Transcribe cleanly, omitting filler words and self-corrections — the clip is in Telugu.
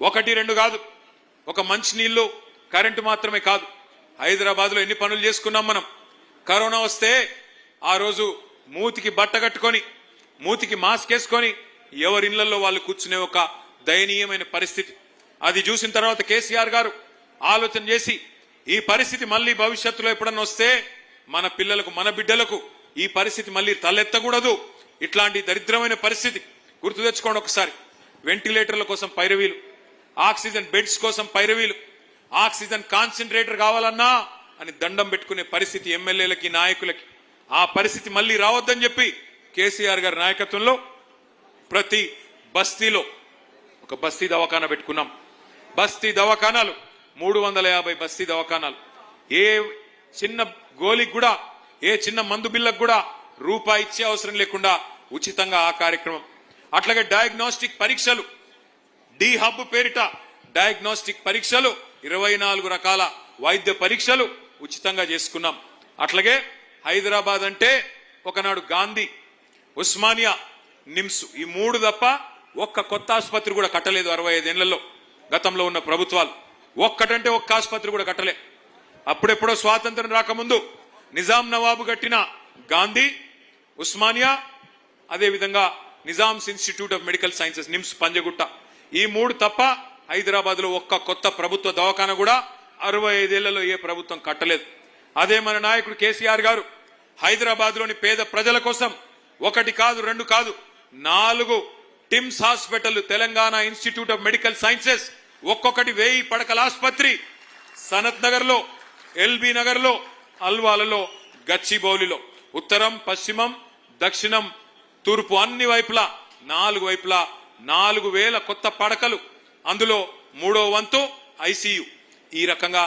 ఒకటి రెండు కాదు, ఒక మంచినీళ్ళు కరెంటు మాత్రమే కాదు. హైదరాబాద్లో ఎన్ని పనులు చేసుకున్నాం మనం. కరోనా వస్తే ఆ రోజు మూతికి బట్ట కట్టుకొని మూతికి మాస్క్ వేసుకొని ఎవరి ఇళ్లలో వాళ్ళు కూర్చునే ఒక దయనీయమైన పరిస్థితి. అది చూసిన తర్వాత కేసీఆర్ గారు ఆలోచన చేసి ఈ పరిస్థితి మళ్ళీ భవిష్యత్తులో ఎప్పుడన్నా వస్తే మన పిల్లలకు మన బిడ్డలకు ఈ పరిస్థితి మళ్ళీ తలెత్తకూడదు. ఇట్లాంటి దరిద్రమైన పరిస్థితి గుర్తు తెచ్చుకోండి ఒకసారి. వెంటిలేటర్ల కోసం పైరవీలు, ఆక్సిజన్ బెడ్స్ కోసం పైరవీలు, ఆక్సిజన్ కాన్సన్ట్రేటర్ కావాలన్నా అని దండం పెట్టుకునే పరిస్థితి ఎమ్మెల్యేలకి నాయకులకి. ఆ పరిస్థితి మళ్ళీ రావద్దని చెప్పి కేసీఆర్ గారి నాయకత్వంలో ప్రతి బస్తీలో ఒక బస్తీ దవాఖానా పెట్టుకున్నాం. బస్తీ దవాఖానాలు 350 బస్తీ దవాఖానాలు. ఏ చిన్న గోలికి కూడా, ఏ చిన్న మందు బిల్లకు కూడా రూపాయి ఇచ్చే అవసరం లేకుండా ఉచితంగా ఆ కార్యక్రమం. అట్లాగే డయాగ్నోస్టిక్ పరీక్షలు, డి హబ్ పేరిట డయాగ్నోస్టిక్ పరీక్షలు, 24 రకాల వైద్య పరీక్షలు ఉచితంగా చేసుకున్నాం. అట్లాగే హైదరాబాద్ అంటే ఒకనాడు గాంధీ, ఉస్మానియా, నిమ్స్ ఈ 3 తప్ప ఒక్క కొత్త ఆసుపత్రి కూడా కట్టలేదు 65 ఏళ్లలో గతంలో ఉన్న ప్రభుత్వాలు. ఒక్కటంటే ఒక్క ఆసుపత్రి కూడా కట్టలే. అప్పుడెప్పుడో స్వాతంత్రం రాకముందు నిజాం నవాబు కట్టిన గాంధీ, ఉస్మానియా, అదేవిధంగా Nizam's institute of medical sciences NIMS Panjagutta, ఈ 3 తప్ప హైదరాబాద్ లో ఒక్క కొత్త ప్రభుత్వ దవాఖాన కూడా 65 ఏళ్లలో ఏ ప్రభుత్వం కట్టలేదు. అదే మన నాయకుడు కేసీఆర్ గారు హైదరాబాద్ లోని పేద ప్రజల కోసం 1 కాదు 2 కాదు 4 TIMS hospital, Telangana institute of medical sciences, ఒక్కొక్కటి 1000 పడకల ఆసుపత్రి సనత్ నగర్ లో, ఎల్బీ నగర్ లో, అల్వాలలో, గచ్చిబౌలిలో, ఉత్తరం, పశ్చిమం, దక్షిణం, తూర్పు అన్ని వైపులా 4 వైపులా 4000 కొత్త పడకలు, అందులో 3వ వంతు ఐసీయూ. ఈ రకంగా